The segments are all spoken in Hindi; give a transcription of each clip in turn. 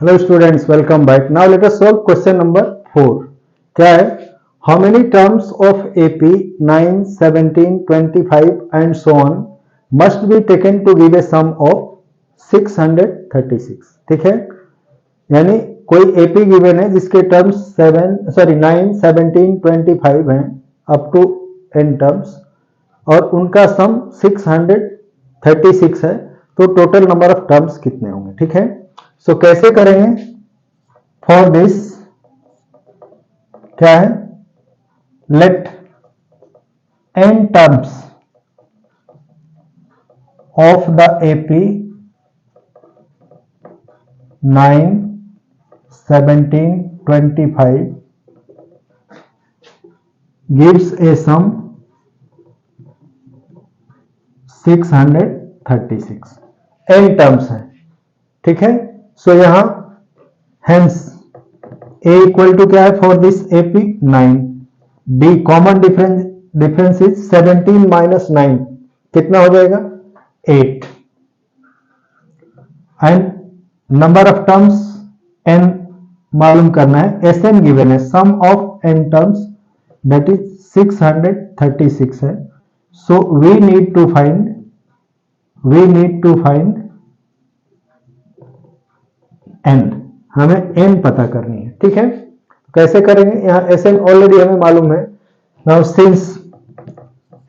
Hello students, welcome back. Now let us solve question number 4. क्या है? How many terms of AP 9, 17, 25 and so on must be taken to give a sum of 636? ठीक है, यानी कोई AP गिवन है जिसके टर्म्स 9, 17, 25 हैं अप टू n टर्म्स और उनका सम 636 है, तो टोटल नंबर ऑफ टर्म्स कितने होंगे? ठीक है, सो कैसे करेंगे? फॉर दिस क्या है? Let n terms of the AP 9, 17, 25 gives a sum 636. n terms है, ठीक है। सो यहां हेंस a इक्वल टू क्या है for this AP 9, b common difference is 17 minus 9 कितना हो जाएगा 8 and number of terms n मालूम करना है। Sn गिवन है, sum of n terms that is 636 है। So we need to find n, हमें n पता करनी है, ठीक है। कैसे करेंगे? यहाँ Sn ऑलरेडी हमें मालूम है। Now since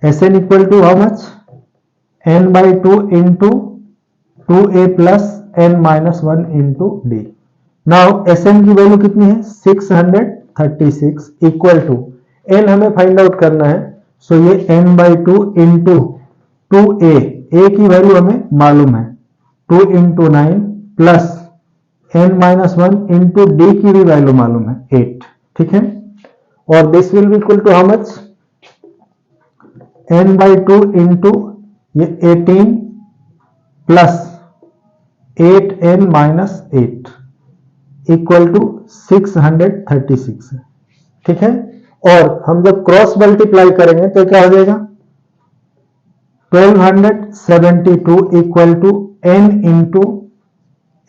Sn equal to how much n by 2 into 2a plus n minus 1 into d। Now Sn की वैल्यू कितनी है 636 इक्वल टू n हमें फाइंड आउट करना है। सो ये n by 2 into 2a, a की वैल्यू हमें मालूम है 2 into 9 plus n minus 1 into d की भी वैल्यू मालूम है 8, ठीक है। और this will be equal to how much n by 2 into ये 18 plus 8n minus 8 equal to 636 है, ठीक है। और हम जब क्रॉस मल्टीप्लाई करेंगे तो क्या हो जाएगा 1272 equal to n into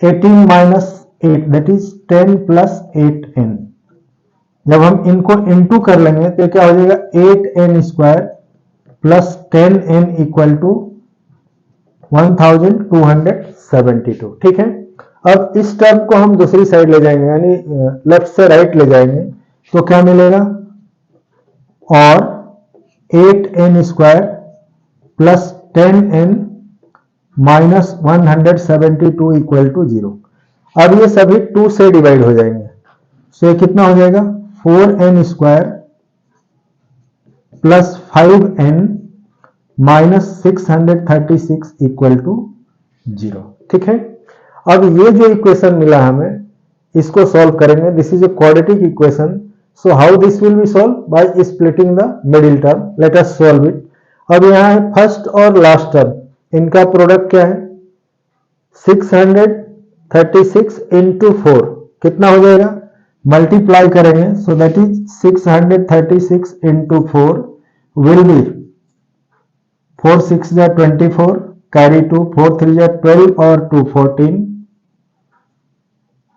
18 minus 8 that is 10 plus 8n। जब हम इनको इनटू कर लेंगे तो क्या हो जाएगा 8n square plus 10n equal to 1272, ठीक है। अब इस टर्म को हम दूसरी साइड ले जाएंगे, यानी लेफ्ट से राइट ले जाएंगे, तो क्या मिलेगा और 8n square plus 10n minus 172 equal to 0। अब ये सभी 2 से डिवाइड हो जाएंगे, सो ये कितना हो जाएगा 4n square plus 5n minus 636 equal to 0, ठीक है। अब ये जो इक्वेशन मिला हमें इसको सॉल्व करेंगे। This is a quadratic equation, so how this will B solve by splitting the middle term. Let us solve it. अब यहाँ है फर्स्ट और लास्ट टर्म, इनका प्रोडक्ट क्या है 636 इंटू 4 कितना हो जाएगा, मल्टीप्लाई करेंगे, so that is 636 into 4 will be 4 6 जा 24 कैरी 2 4 3 जा 12 और 2 14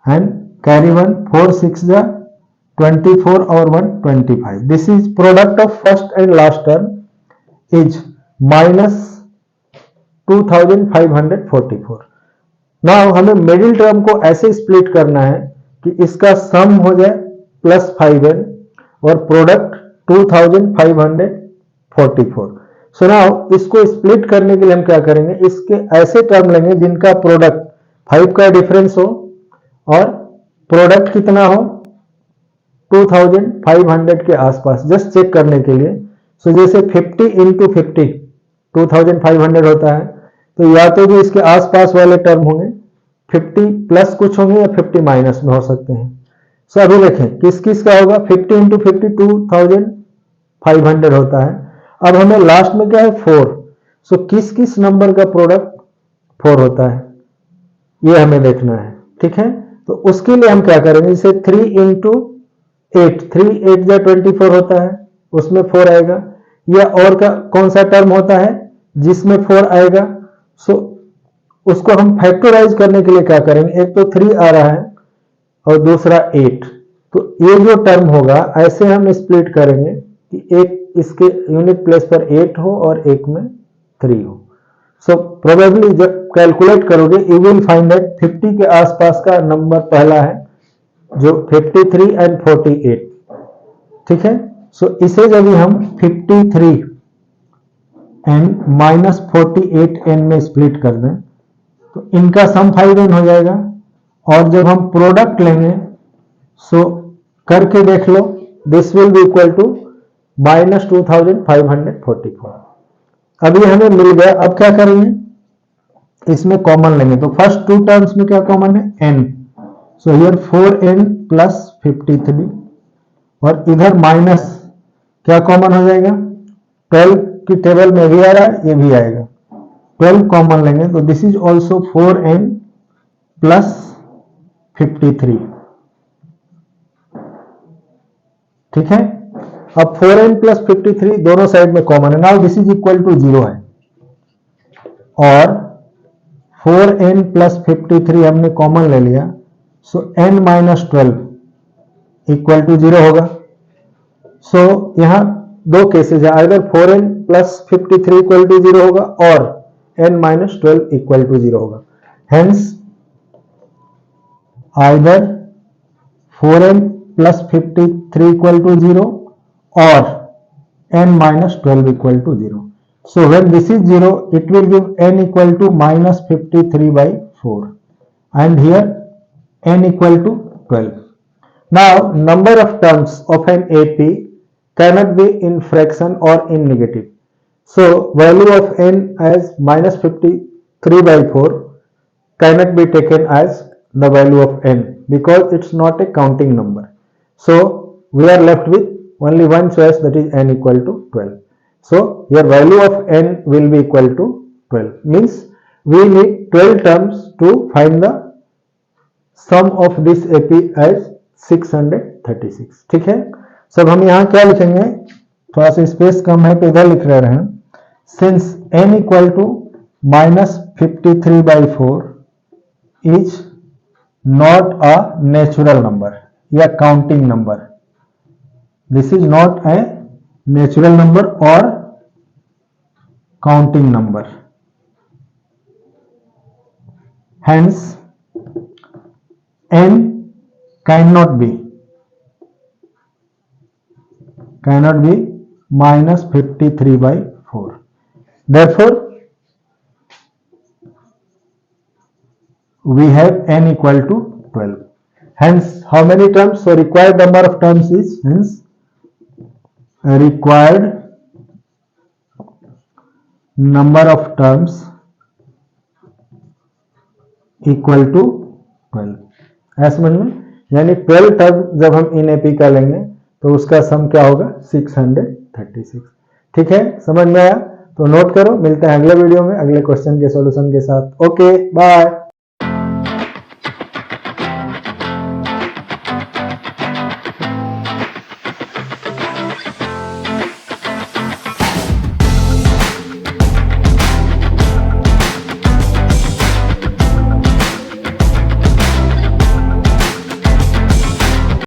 एंड कैरी 1 4 6 जा 24 और 1 25। This is product of first and last term is minus 2544। Now हमें मिडिल टर्म को ऐसे स्प्लिट करना है कि इसका सम हो जाए प्लस 5n और प्रोडक्ट 2544। सो नाउ इसको स्प्लिट करने के लिए हम क्या करेंगे, इसके ऐसे टर्म लेंगे जिनका प्रोडक्ट 5 का डिफरेंस हो और प्रोडक्ट कितना हो 2500 के आसपास, जस्ट चेक करने के लिए। सो जैसे 50 इंटू 50 2500 होता है, तो या तो जो इसके आसपास वाले टर्म होंगे 50 प्लस कुछ होंगे या 50 माइनस में हो सकते हैं। सो अभी देखें किस किस का होगा 50 इंटू 50 2500 होता है। अब हमें लास्ट में क्या है 4, सो किस किस नंबर का प्रोडक्ट 4 होता है ये हमें देखना है, ठीक है। तो उसके लिए हम क्या करेंगे, जैसे 3 इंटू 8 3 8 जा 24 होता है, उसमें 4 आएगा। या और का कौन सा टर्म होता है जिसमें 4 आएगा, सो उसको हम फैक्टराइज करने के लिए क्या करेंगे, एक तो 3 आ रहा है और दूसरा 8, तो ये जो टर्म होगा ऐसे हम स्प्लिट करेंगे कि एक इसके यूनिट प्लेस पर 8 हो और एक में 3 हो। सो प्रोबेबली जब कैलकुलेट करोगे यू विल फाइंड दैट 50 के आसपास का नंबर पहला है जो 53 एंड 48, ठीक है। सो इसे जब हम 53 एंड माइनस 48 एन में स्प्लिट कर दें तो इनका सम 5n हो जाएगा, और जब हम प्रोडक्ट लेंगे सो करके देख लो, this will be equal to minus 2544। अब ये हमें मिल गया। अब क्या करेंगे, इसमें कॉमन लेंगे, तो फर्स्ट टू टर्म्स में क्या कॉमन है, n, so here 4n plus 53, और इधर माइनस क्या कॉमन हो जाएगा, 12 की टेबल में भी आ रहा है, ये भी आएगा, 12 कॉमन लेंगे तो this is also 4n plus 53, ठीक है। अब 4n प्लस 53 दोनों साइड में कॉमन है, now this is equal to 0 है, और 4n प्लस 53 हमने कॉमन ले लिया, सो n माइनस 12 इक्वल टू 0 होगा। सो यहां दो केसेज है, either 4n plus 53 equal to 0 होगा और n माइनस 12 इक्वल टू 0 होगा। Hence either 4n plus 53 equal to 0 or n minus 12 equal to 0. So when this is 0, it will give n equal to minus 53 by 4, and here n equal to 12. Now number of terms of an AP cannot be in fraction or in negative. So value of n as minus 53 by 4 cannot be taken as the value of n because it's not a counting number. So we are left with only one choice, that is n equal to 12. So your value of n will be equal to 12, means we need 12 terms to find the sum of this AP as 636, ठीक है। सब हम यहाँ क्या लिखेंगे, थोड़ा सा स्पेस कम है तो इधर लिख रहे हैं, since n equal to minus 53 by 4 is not a natural number या counting number, this is not a natural number or counting number, hence n cannot be minus 53 by 4, therefore we have n equal to 12. Hence how many terms, so required number of terms is, hence required number of terms equal to 12, ऐसा समझ में, यानी 12 टर्म जब हम इन एपी का लेंगे तो उसका सम क्या होगा 636, ठीक है। समझ में आया तो नोट करो, मिलते हैं अगले वीडियो में अगले क्वेश्चन के सॉल्यूशन के साथ। Okay bye.